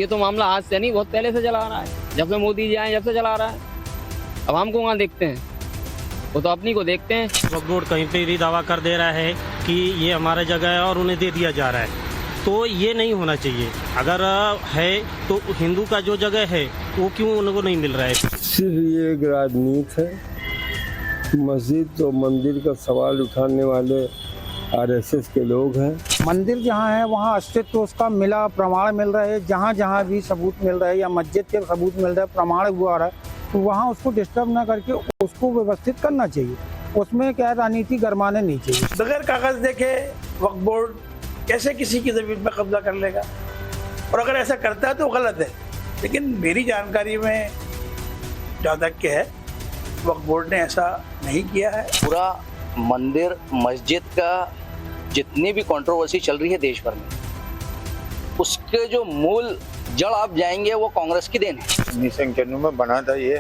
ये तो मामला आज से नहीं, बहुत पहले से चला आ रहा है। जब से मोदी जी आए जब से चला आ रहा है। अब हमको वहाँ देखते हैं, वो तो अपनी को देखते हैं। वक्फ बोर्ड कहीं पे भी दावा कर दे रहा है कि ये हमारा जगह है और उन्हें दे दिया जा रहा है, तो ये नहीं होना चाहिए। अगर है तो हिंदू का जो जगह है वो क्यों उनको नहीं मिल रहा है? सिर्फ ये एक राजनीति है। मस्जिद और मंदिर का सवाल उठाने वाले आरएसएस के लोग हैं। मंदिर जहाँ है वहाँ अस्तित्व उसका मिला, प्रमाण मिल रहा है। जहाँ जहाँ भी सबूत मिल रहा है या मस्जिद के सबूत मिल रहा है, प्रमाण हुआ रहा है, तो वहाँ उसको डिस्टर्ब ना करके उसको व्यवस्थित करना चाहिए। उसमें क्या राजनीति गरमाने नहीं चाहिए। बगैर कागज देखे वक्फ बोर्ड कैसे किसी की जमीन पर कब्जा कर लेगा, और अगर ऐसा करता है तो गलत है। लेकिन मेरी जानकारी में जहाँ तक के है, वक्फ बोर्ड ने ऐसा नहीं किया है। पूरा मंदिर मस्जिद का जितनी भी कंट्रोवर्सी चल रही है देश भर में, उसके जो मूल जड़ आप जाएंगे वो कांग्रेस की देन है। निसंख्यकों में बना था ये,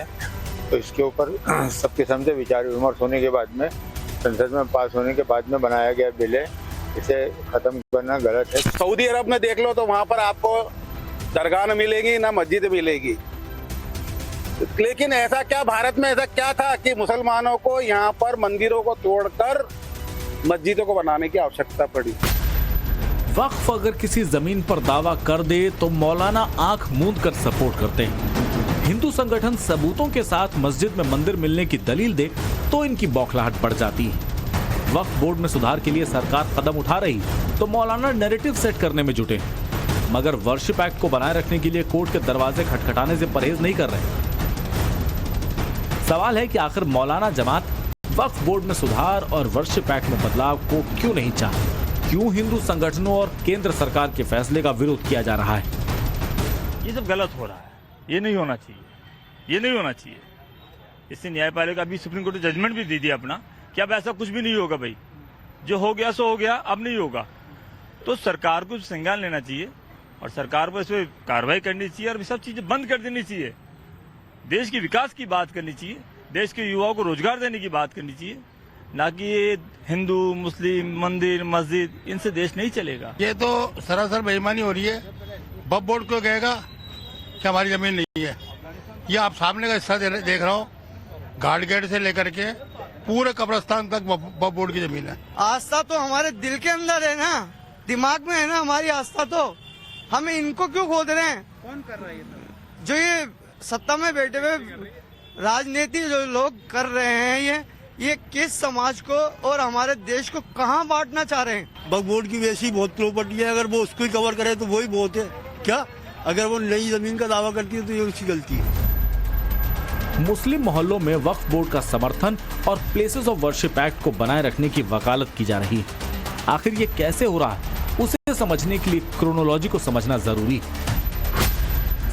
तो इसके ऊपर सबके सामने विचार विमर्श होने के बाद में संसद में पास होने के बाद में बनाया गया बिल है। इसे खत्म करना गलत है। सऊदी अरब में देख लो तो वहाँ पर आपको दरगाह न मिलेगी ना मस्जिद मिलेगी, लेकिन ऐसा क्या भारत में ऐसा क्या था कि मुसलमानों को यहाँ पर मंदिरों को तोड़कर मस्जिदों को बनाने की आवश्यकता पड़ी? वक्फ अगर किसी जमीन पर दावा कर दे तो मौलाना आंख मूंद कर सपोर्ट करते हैं। हिंदू संगठन सबूतों के साथ मस्जिद में मंदिर मिलने की दलील दे तो इनकी बौखलाहट बढ़ जाती है। वक्फ बोर्ड में सुधार के लिए सरकार कदम उठा रही तो मौलाना नैरेटिव सेट करने में जुटे, मगर वर्शिप एक्ट को बनाए रखने के लिए कोर्ट के दरवाजे खटखटाने से परहेज नहीं कर रहे। सवाल है कि आखिर मौलाना जमात वक्फ बोर्ड में सुधार और वर्शिप एक्ट में बदलाव को क्यों नहीं चाहते? क्यों हिंदू संगठनों और केंद्र सरकार के फैसले का विरोध किया जा रहा है? ये सब गलत हो रहा है, ये नहीं होना चाहिए, ये नहीं होना चाहिए। इससे न्यायपालिका अभी सुप्रीम कोर्ट ने जजमेंट भी दे दिया अपना कि अब ऐसा कुछ भी नहीं होगा भाई, जो हो गया सो हो गया, अब नहीं होगा। तो सरकार को संज्ञान लेना चाहिए और सरकार को इस पर कार्रवाई करनी चाहिए और सब चीजें बंद कर देनी चाहिए। देश के विकास की बात करनी चाहिए, देश के युवाओं को रोजगार देने की बात करनी चाहिए, ना कि ये हिंदू मुस्लिम मंदिर मस्जिद इनसे देश नहीं चलेगा। ये तो सरासर बेईमानी हो रही है। वक्फ बोर्ड क्यों कहेगा कि हमारी जमीन नहीं है? ये आप सामने का हिस्सा देख रहा हो, घाट गेट से लेकर के पूरे कब्रिस्तान तक वक्फ बोर्ड की जमीन है। आस्था तो हमारे दिल के अंदर है ना, दिमाग में है ना हमारी आस्था। तो हम इनको क्यों खोद रहे हैं? कौन कर रहा है जो ये सत्ता में बैठे हुए राजनीति जो लोग कर रहे हैं, ये किस समाज को और हमारे देश को कहां बांटना चाह रहे हैं? वक्फ बोर्ड की वैसी बहुत प्रॉपर्टी है, अगर वो उसको ही कवर करे तो वही बहुत है क्या? अगर वो नई जमीन का दावा करती है तो ये उसकी गलती है। मुस्लिम मोहल्लों में वक्फ बोर्ड का समर्थन और प्लेसेस ऑफ वर्शिप एक्ट को बनाए रखने की वकालत की जा रही है। आखिर ये कैसे हो रहा है, उसे समझने के लिए क्रोनोलॉजी को समझना जरूरी है।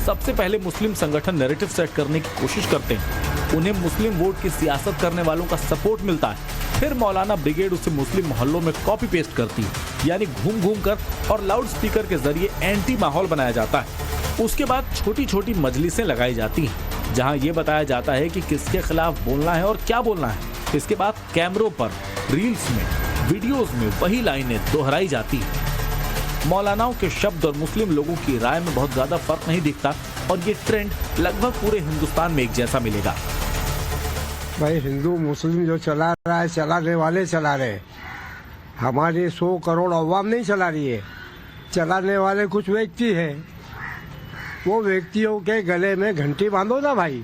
सबसे पहले मुस्लिम संगठन नैरेटिव सेट करने की कोशिश करते हैं, उन्हें मुस्लिम वोट की सियासत करने वालों का सपोर्ट मिलता है। फिर मौलाना ब्रिगेड उसे मुस्लिम मोहल्लों में कॉपी पेस्ट करती है, यानी घूम घूम कर और लाउड स्पीकर के जरिए एंटी माहौल बनाया जाता है। उसके बाद छोटी छोटी मजलिसें लगाई जाती हैं, जहां ये बताया जाता है कि किसके खिलाफ बोलना है और क्या बोलना है। इसके बाद कैमरों पर, रील्स में, वीडियोस में वही लाइनें दोहराई जाती हैं। मौलानाओं के शब्द और मुस्लिम लोगों की राय में बहुत ज्यादा फर्क नहीं दिखता और ये ट्रेंड लगभग पूरे हिंदुस्तान में एक जैसा मिलेगा। भाई हिंदू मुस्लिम जो चला रहा है, चलाने वाले चला रहे, हमारे 100 करोड़ अवाम नहीं चला रही है। चलाने वाले कुछ व्यक्ति है, वो व्यक्तियों के गले में घंटी बांधो ना भाई।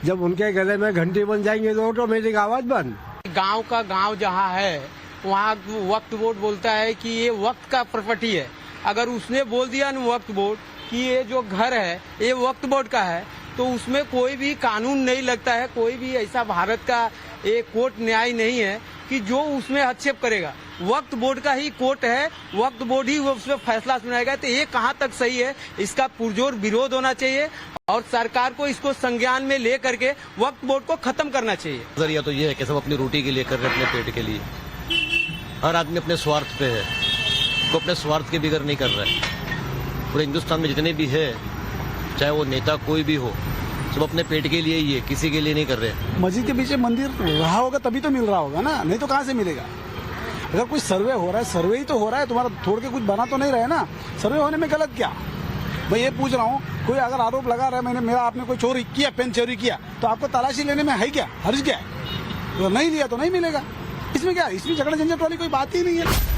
जब उनके गले में घंटी बन जाएंगे तो ऑटोमेटिक आवाज बंद। गांव का गांव जहां है वहाँ वक्फ बोर्ड बोलता है कि ये वक्त का प्रॉपर्टी है। अगर उसने बोल दिया ना वक्फ बोर्ड कि ये जो घर है ये वक्फ बोर्ड का है, तो उसमें कोई भी कानून नहीं लगता है। कोई भी ऐसा भारत का एक कोर्ट न्याय नहीं है कि जो उसमें हस्तक्षेप करेगा। वक्फ बोर्ड का ही कोर्ट है, वक्फ बोर्ड ही उसमें फैसला सुनाएगा। तो ये कहाँ तक सही है? इसका पुरजोर विरोध होना चाहिए और सरकार को इसको संज्ञान में ले करके वक्फ बोर्ड को खत्म करना चाहिए। नजरिया तो ये है कि सब अपनी रोटी के लिए कर रहे हैं, अपने पेट के लिए। हर आदमी अपने स्वार्थ पे है, वो अपने स्वार्थ के बिगड़ नहीं कर रहा है। पूरे हिंदुस्तान में जितने भी है, चाहे वो नेता कोई भी हो, सब अपने पेट के लिए ही है, किसी के लिए नहीं कर रहे। मस्जिद के पीछे मंदिर रहा होगा तभी तो मिल रहा होगा ना, नहीं तो कहाँ से मिलेगा? अगर कोई सर्वे हो रहा है, सर्वे ही तो हो रहा है, तुम्हारा छोड़ के कुछ बना तो नहीं रहे ना। सर्वे होने में गलत क्या? मैं ये पूछ रहा हूँ, कोई अगर आरोप लगा रहा है आपने कोई चोरी किया, पेन चोरी किया, तो आपको तलाशी लेने में है क्या, हर्ज क्या है? तो नहीं लिया तो नहीं मिलेगा। इसमें क्या, इसमें झगड़ा झंझट वाली कोई बात ही नहीं है।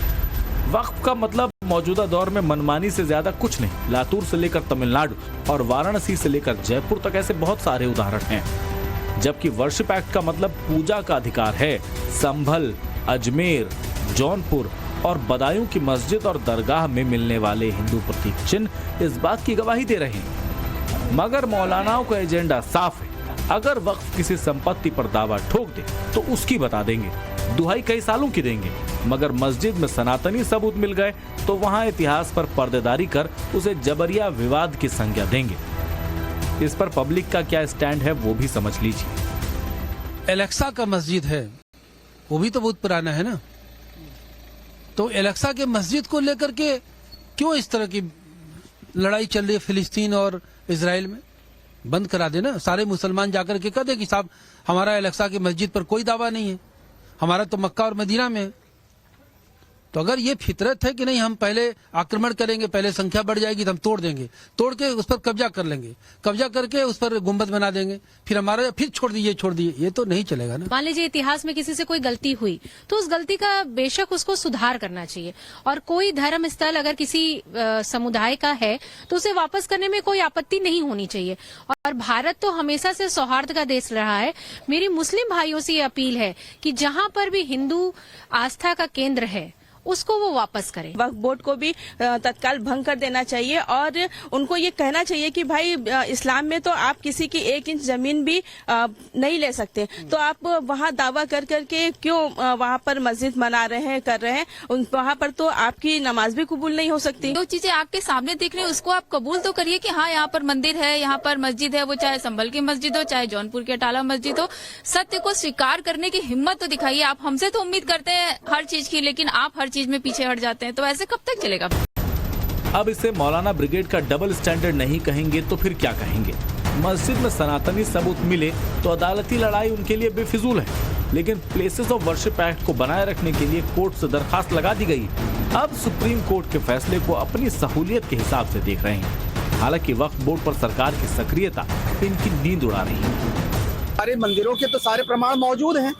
वक्फ का मतलब मौजूदा दौर में मनमानी से ज्यादा कुछ नहीं। लातूर से लेकर तमिलनाडु और वाराणसी से लेकर जयपुर तक ऐसे बहुत सारे उदाहरण हैं। जबकि वर्शिप एक्ट का मतलब पूजा का अधिकार है। संभल, अजमेर, जौनपुर और बदायूं की मस्जिद और दरगाह में मिलने वाले हिंदू प्रतीक चिन्ह इस बात की गवाही दे रहे हैं। मगर मौलानाओं का एजेंडा साफ है। अगर वक्फ किसी संपत्ति पर दावा ठोक दे तो उसकी बता देंगे, दुहाई कई सालों की देंगे। मगर मस्जिद में सनातनी सबूत मिल गए तो वहां इतिहास पर पर्देदारी कर उसे जबरिया विवाद की संज्ञा देंगे। इस पर पब्लिक का क्या स्टैंड है वो भी समझ लीजिए। एलेक्सा का मस्जिद है, वो भी तो बहुत पुराना है ना। तो एलेक्सा के मस्जिद को लेकर के क्यों इस तरह की लड़ाई चल रही है फिलिस्तीन और इजराइल में? बंद करा देना, सारे मुसलमान जाकर के कह दे कि साहब हमारा एलेक्सा की मस्जिद पर कोई दावा नहीं है, हमारा तो मक्का और मदीना में है। तो अगर ये फितरत है कि नहीं हम पहले आक्रमण करेंगे, पहले संख्या बढ़ जाएगी तो हम तोड़ देंगे, तोड़ के उस पर कब्जा कर लेंगे, कब्जा करके उस पर गुंबद बना देंगे, फिर हमारा फिर छोड़ दिए, ये तो नहीं चलेगा ना। मान लीजिए इतिहास में किसी से कोई गलती हुई तो उस गलती का बेशक उसको सुधार करना चाहिए। और कोई धर्म स्थल अगर किसी समुदाय का है तो उसे वापस करने में कोई आपत्ति नहीं होनी चाहिए। और भारत तो हमेशा से सौहार्द का देश रहा है। मेरी मुस्लिम भाइयों से ये अपील है कि जहां पर भी हिंदू आस्था का केंद्र है उसको वो वापस करें। वक्फ बोर्ड को भी तत्काल भंग कर देना चाहिए और उनको ये कहना चाहिए कि भाई इस्लाम में तो आप किसी की 1 इंच जमीन भी नहीं ले सकते, तो आप वहाँ दावा कर करके क्यों वहाँ पर मस्जिद बना रहे हैं, कर रहे हैं, वहाँ पर तो आपकी नमाज भी कबूल नहीं हो सकती। जो चीजें आपके सामने दिख रही है उसको आप कबूल तो करिए कि हाँ यहाँ पर मंदिर है, यहाँ पर मस्जिद है, वो चाहे संभल की मस्जिद हो चाहे जौनपुर की अटाला मस्जिद हो। सत्य को स्वीकार करने की हिम्मत तो दिखाइए। आप हमसे तो उम्मीद करते हैं हर चीज की, लेकिन आप हर चीज में पीछे हट जाते हैं, तो ऐसे कब तक चलेगा? अब इसे मौलाना ब्रिगेड का डबल स्टैंडर्ड नहीं कहेंगे तो फिर क्या कहेंगे? मस्जिद में सनातनी सबूत मिले तो अदालती लड़ाई उनके लिए बेफिजूल है, लेकिन प्लेसेस ऑफ वर्शिप एक्ट को बनाए रखने के लिए कोर्ट से दरखास्त लगा दी गई। अब सुप्रीम कोर्ट के फैसले को अपनी सहूलियत के हिसाब से देख रहे हैं। हालांकि वक्फ बोर्ड पर सरकार की सक्रियता इनकी नींद उड़ा रही है। सारे मंदिरों के तो सारे प्रमाण मौजूद हैं।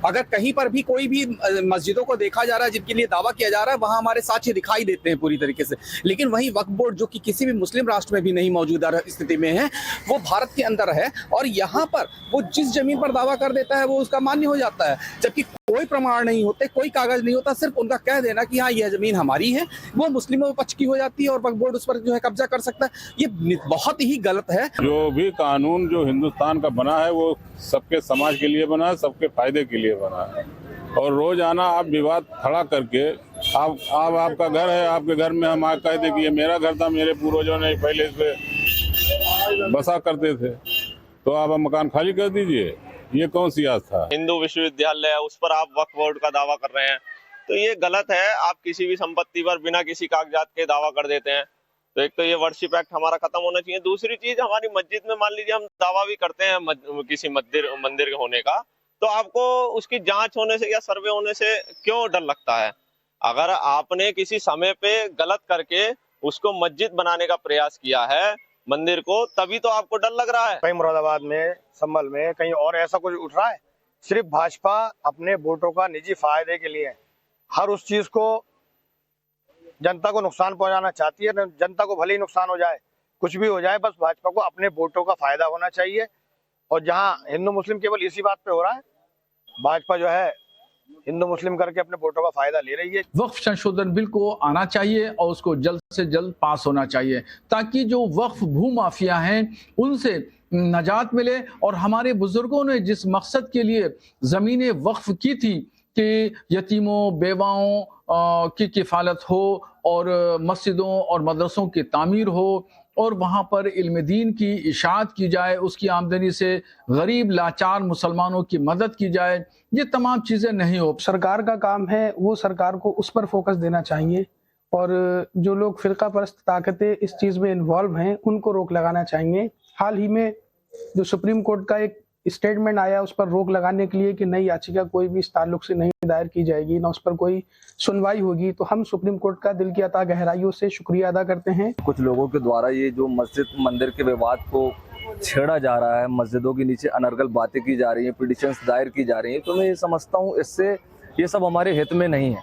अगर कहीं पर भी कोई भी मस्जिदों को देखा जा रहा है जिनके लिए दावा किया जा रहा है, वहां हमारे साक्ष्य दिखाई देते हैं पूरी तरीके से। लेकिन वहीं वक्फ बोर्ड जो कि किसी भी मुस्लिम राष्ट्र में भी नहीं मौजूदा स्थिति में है, वो भारत के अंदर है और यहाँ पर वो जिस जमीन पर दावा कर देता है वो उसका मान्य हो जाता है, जबकि कोई प्रमाण नहीं होते, कोई कागज नहीं होता, सिर्फ उनका कह देना कि हाँ यह जमीन हमारी है, वो मुस्लिमों पक्ष की हो जाती है और वक्फ बोर्ड उस पर जो है कब्जा कर सकता है। ये बहुत ही गलत है। जो भी कानून जो हिंदुस्तान का बना है वो सबके समाज के लिए बना है, सबके फायदे के लिए बना है। और रोजाना आप विवाद खड़ा करके आपका घर है, आपके घर में हम कह दे कि ये मेरा घर था, मेरे पूर्वजों ने पहले इस पे बसा करते थे, तो आप मकान खाली कर दीजिए। ये कौन सी आस्था? हिंदू विश्वविद्यालय है उस पर आप वक्फ बोर्ड का दावा कर रहे हैं, तो ये गलत है। आप किसी भी संपत्ति पर बिना किसी कागजात के दावा कर देते हैं, तो एक तो ये वर्शिप एक्ट हमारा खत्म होना चाहिए। दूसरी चीज, हमारी मस्जिद में मान लीजिए हम दावा भी करते हैं किसी मंदिर होने का, तो आपको उसकी जांच होने से या सर्वे होने से क्यों डर लगता है? अगर आपने किसी समय पे गलत करके उसको मस्जिद बनाने का प्रयास किया है मंदिर को, तभी तो आपको डर लग रहा है। कहीं मुरादाबाद में, संभल में, कहीं और ऐसा कुछ उठ रहा है। सिर्फ भाजपा अपने वोटों का निजी फायदे के लिए हर उस चीज को जनता को नुकसान पहुंचाना चाहती है। जनता को भले ही नुकसान हो जाए, कुछ भी हो जाए, बस भाजपा को अपने वोटों का फायदा होना चाहिए। और जहां हिंदू मुस्लिम केवल इसी बात पे हो रहा है, भाजपा जो है हिंदू मुस्लिम करके अपने वोटों का फायदा ले रही है। वक्फ संशोधन बिल को आना चाहिए और उसको जल्द से जल्द पास होना चाहिए, ताकि जो वक्फ भू माफिया हैं उनसे नजात मिले। और हमारे बुजुर्गों ने जिस मकसद के लिए जमीनें वक्फ की थी कि यतीमों बेवाओं की किफालत हो और मस्जिदों और मदरसों की तामीर हो और वहाँ पर इल्म दीन की इशाअत की जाए, उसकी आमदनी से गरीब लाचार मुसलमानों की मदद की जाए, ये तमाम चीज़ें नहीं हो। सरकार का काम है, वो सरकार को उस पर फोकस देना चाहिए और जो लोग फिरका परस्त ताकतें इस चीज़ में इन्वॉल्व हैं उनको रोक लगाना चाहिए। हाल ही में जो सुप्रीम कोर्ट का एक स्टेटमेंट आया उस पर रोक लगाने के लिए कि नई याचिका कोई भी इस ताल्लुक से नहीं दायर की जाएगी, ना उस पर कोई सुनवाई होगी, तो हम सुप्रीम कोर्ट का दिल की अता गहराइयों से शुक्रिया अदा करते हैं। कुछ लोगों के द्वारा ये जो मस्जिद मंदिर के विवाद को छेड़ा जा रहा है, मस्जिदों के नीचे अनर्गल बातें की जा रही हैं, पिटिशंस दायर की जा रही हैं, तो मैं ये समझता हूँ इससे ये सब हमारे हित में नहीं है।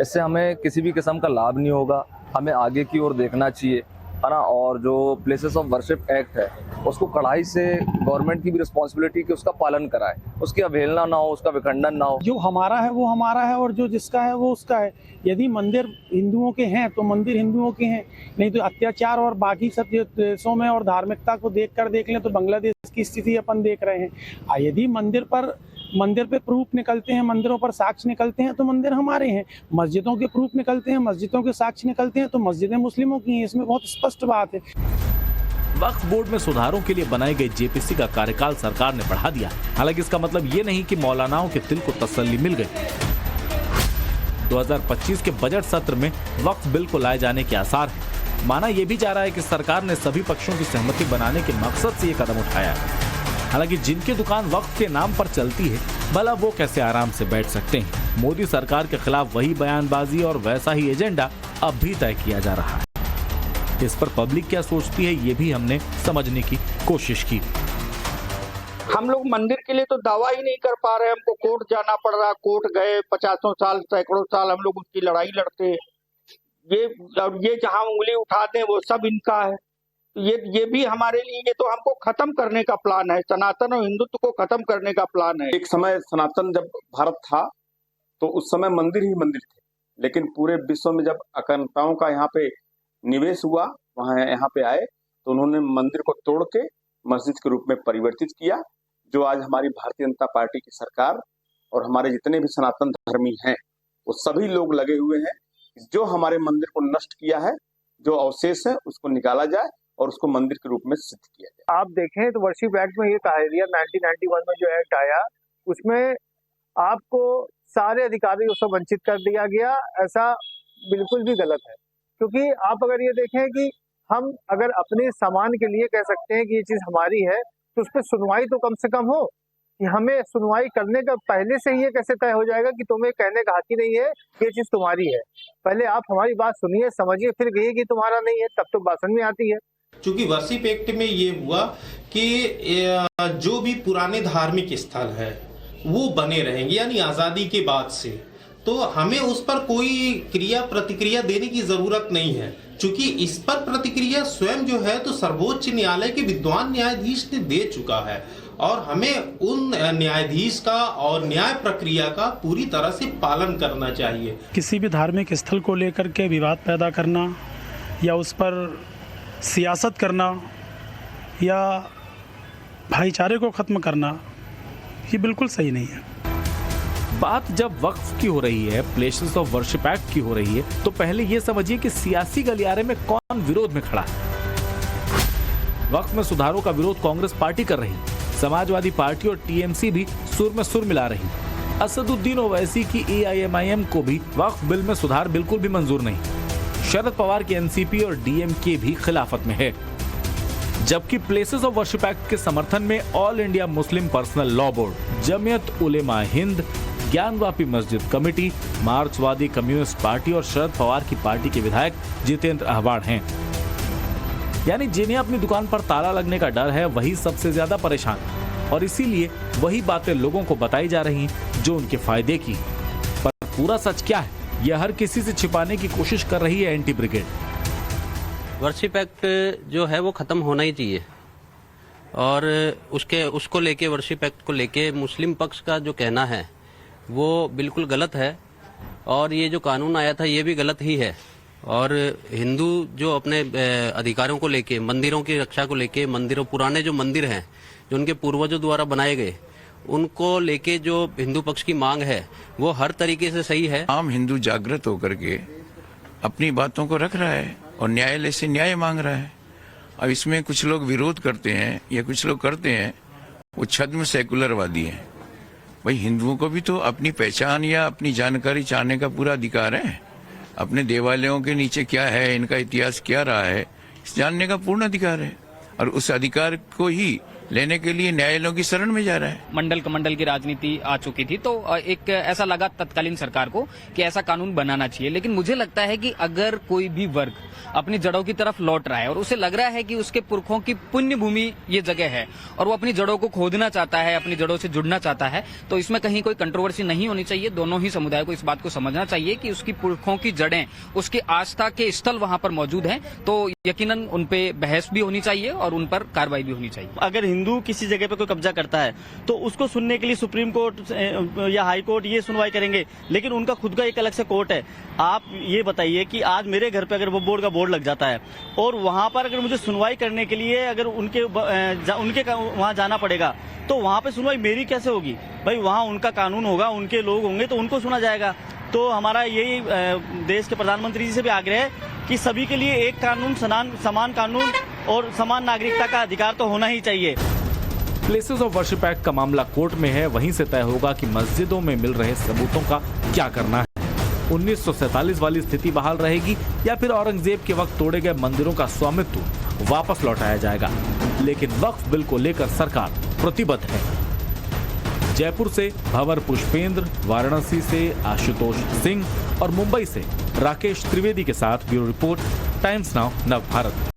इससे हमें किसी भी किस्म का लाभ नहीं होगा। हमें आगे की ओर देखना चाहिए, है ना। और जो प्लेसेस ऑफ वर्शिप एक्ट है उसको कड़ाई से गवर्नमेंट की भी रिस्पॉन्सिबिलिटी कि उसका पालन कराए, उसकी अवहेलना ना हो, उसका विखंडन ना हो। जो हमारा है वो हमारा है और जो जिसका है वो उसका है। यदि मंदिर हिंदुओं के हैं तो मंदिर हिंदुओं के हैं, नहीं तो अत्याचार और बाकी सब देशों में और धार्मिकता को देख लें तो बांग्लादेश की स्थिति अपन देख रहे हैं। यदि मंदिर पे प्रूफ निकलते हैं, मंदिरों पर साक्ष्य निकलते हैं तो मंदिर हमारे हैं। मस्जिदों के प्रूफ निकलते हैं, मस्जिदों के साक्ष्य निकलते हैं तो मस्जिदें मुस्लिमों की हैं। इसमें बहुत स्पष्ट बात है। वक्फ बोर्ड में सुधारों के लिए बनाई गई जेपीसी का कार्यकाल सरकार ने बढ़ा दिया। हालांकि इसका मतलब ये नहीं कि मौलानाओं के दिल को तसल्ली मिल गई। 2025 के बजट सत्र में वक्फ बिल को लाए जाने के आसार हैं। माना यह भी जा रहा है कि सरकार ने सभी पक्षों की सहमति बनाने के मकसद से ये कदम उठाया है। हालांकि जिनकी दुकान वक्फ के नाम पर चलती है, भला वो कैसे आराम से बैठ सकते हैं। मोदी सरकार के खिलाफ वही बयानबाजी और वैसा ही एजेंडा अब भी तय किया जा रहा है। इस पर पब्लिक क्या सोचती है, ये भी हमने समझने की कोशिश की। हम लोग मंदिर के लिए तो दावा ही नहीं कर पा रहे, हमको कोर्ट जाना पड़ रहा। कोर्ट गए 50 साल सैकड़ों साल हम लोग उसकी लड़ाई लड़ते। ये जहां उंगली उठाते हैं वो सब इनका है। ये भी हमारे लिए, ये तो हमको खत्म करने का प्लान है। सनातन और हिंदुत्व को खत्म करने का प्लान है। एक समय सनातन जब भारत था तो उस समय मंदिर ही मंदिर थे, लेकिन पूरे विश्व में जब अकांताओं का यहाँ पे निवेश हुआ, वहाँ यहाँ पे आए तो उन्होंने मंदिर को तोड़ के मस्जिद के रूप में परिवर्तित किया। जो आज हमारी भारतीय जनता पार्टी की सरकार और हमारे जितने भी सनातन धर्मी हैं वो सभी लोग लगे हुए हैं, जो हमारे मंदिर को नष्ट किया है, जो अवशेष है उसको निकाला जाए और उसको मंदिर के रूप में सिद्ध किया जाए। आप देखें तो वर्शिप एक्ट में ये कहा गया, 1991 में जो एक्ट आया उसमें आपको सारे अधिकारियों से वंचित कर दिया गया। ऐसा बिल्कुल भी गलत है, क्योंकि आप अगर ये देखें कि हम अगर अपने सामान के लिए कह सकते हैं कि ये चीज हमारी है तो उस पर सुनवाई तो कम से कम हो। कि हमें सुनवाई करने का पहले से ही ये कैसे तय हो जाएगा कि तुम्हें कहने का हक ही नहीं है ये चीज तुम्हारी है। पहले आप हमारी बात सुनिए, समझिए, फिर कहिए कि तुम्हारा नहीं है, तब तो बात समझ में आती है। चूंकि वर्शिप एक्ट में ये हुआ कि जो भी पुराने धार्मिक स्थल है वो बने रहेंगे, यानी आजादी के बाद से, तो हमें उस पर कोई क्रिया प्रतिक्रिया देने की जरूरत नहीं है। चूंकि इस पर प्रतिक्रिया स्वयं जो है तो सर्वोच्च न्यायालय के विद्वान न्यायाधीश ने दे चुका है और हमें उन न्यायाधीश का और न्याय प्रक्रिया का पूरी तरह से पालन करना चाहिए। किसी भी धार्मिक स्थल को लेकर के विवाद पैदा करना या उस पर सियासत करना या भाईचारे को खत्म करना ये बिल्कुल सही नहीं है। बात जब वक्फ की हो रही है, प्लेसेस ऑफ वर्शिप एक्ट की हो रही है, तो पहले ये समझिए कि सियासी गलियारे में कौन विरोध में खड़ा है। वक्फ में सुधारों का विरोध कांग्रेस पार्टी कर रही, समाजवादी पार्टी और टीएमसी भी सुर में सुर मिला रही। असदुद्दीन ओवैसी की एआईएमआईएम को भी वक्फ बिल में सुधार बिल्कुल भी मंजूर नहीं। शरद पवार की एनसीपी और डीएमके भी खिलाफत में है। जबकि प्लेसेस ऑफ वर्शिप एक्ट के समर्थन में all India Muslim personal law board, Jamiat Ulema Hind, Gyanvapi Masjid committee, मार्क्सवादी कम्युनिस्ट पार्टी और शरद पवार की पार्टी के विधायक जितेंद्र अहवाड़ हैं। यानी जिन्हें अपनी दुकान पर ताला लगने का डर है वही सबसे ज्यादा परेशान, और इसीलिए वही बातें लोगों को बताई जा रही जो उनके फायदे की। पर पूरा सच क्या है, यह हर किसी से छिपाने की कोशिश कर रही है एंटी ब्रिगेड। वर्शिप एक्ट जो है वो खत्म होना ही चाहिए, और उसको लेके वर्शिप एक्ट को लेके मुस्लिम पक्ष का जो कहना है वो बिल्कुल गलत है, और ये जो कानून आया था ये भी गलत ही है। और हिंदू जो अपने अधिकारों को लेके, मंदिरों की रक्षा को लेके, मंदिरों, पुराने जो मंदिर हैं जो उनके पूर्वजों द्वारा बनाए गए, उनको लेके जो हिंदू पक्ष की मांग है वो हर तरीके से सही है। आम हिंदू जागृत होकर के अपनी बातों को रख रहा है और न्यायालय से न्याय मांग रहा है। अब इसमें कुछ लोग विरोध करते हैं या कुछ लोग करते हैं, वो छद्म सेकुलरवादी हैं। भाई हिंदुओं को भी तो अपनी पहचान या अपनी जानकारी चाहने का पूरा अधिकार है। अपने देवालयों के नीचे क्या है, इनका इतिहास क्या रहा है, इस जानने का पूर्ण अधिकार है, और उस अधिकार को ही लेने के लिए न्यायालयों की शरण में जा रहा है। मंडल कमंडल की राजनीति आ चुकी थी, तो एक ऐसा लगा तत्कालीन सरकार को कि ऐसा कानून बनाना चाहिए। लेकिन मुझे लगता है कि अगर कोई भी वर्ग अपनी जड़ों की तरफ लौट रहा है और उसे लग रहा है कि उसके पुरखों की पुण्य भूमि ये जगह है और वो अपनी जड़ों को खोदना चाहता है, अपनी जड़ों से जुड़ना चाहता है, तो इसमें कहीं कोई कंट्रोवर्सी नहीं होनी चाहिए। दोनों ही समुदाय को इस बात को समझना चाहिए कि उसकी पुरखों की जड़ें, उसकी आस्था के स्थल वहां पर मौजूद हैं, तो यकीनन उन पे बहस भी होनी चाहिए और उन पर कार्रवाई भी होनी चाहिए। अगर हिंदू किसी जगह पे कोई कब्जा करता है तो उसको सुनने के लिए सुप्रीम कोर्ट या हाई कोर्ट ये सुनवाई करेंगे, लेकिन उनका खुद का एक अलग से कोर्ट है। आप ये बताइए कि आज मेरे घर पे अगर वो बोर्ड का बोर्ड लग जाता है और वहां पर अगर मुझे सुनवाई करने के लिए अगर उनके वहां जाना पड़ेगा, तो वहां पे सुनवाई मेरी कैसे होगी? भाई वहां उनका कानून होगा, उनके लोग होंगे, तो उनको सुना जाएगा। तो हमारा यही देश के प्रधानमंत्री जी से भी आग्रह है कि सभी के लिए एक कानून, समान कानून और समान नागरिकता का अधिकार तो होना ही चाहिए। प्लेसेस ऑफ वर्शिप एक्ट का मामला कोर्ट में है, वहीं से तय होगा कि मस्जिदों में मिल रहे सबूतों का क्या करना है। 1947 वाली स्थिति बहाल रहेगी या फिर औरंगजेब के वक्त तोड़े गए मंदिरों का स्वामित्व वापस लौटाया जाएगा। लेकिन वक्फ बिल को लेकर सरकार प्रतिबद्ध है। जयपुर से भंवर पुष्पेंद्र, वाराणसी से आशुतोष सिंह और मुंबई से राकेश त्रिवेदी के साथ ब्यूरो रिपोर्ट, टाइम्स नाउ नव भारत।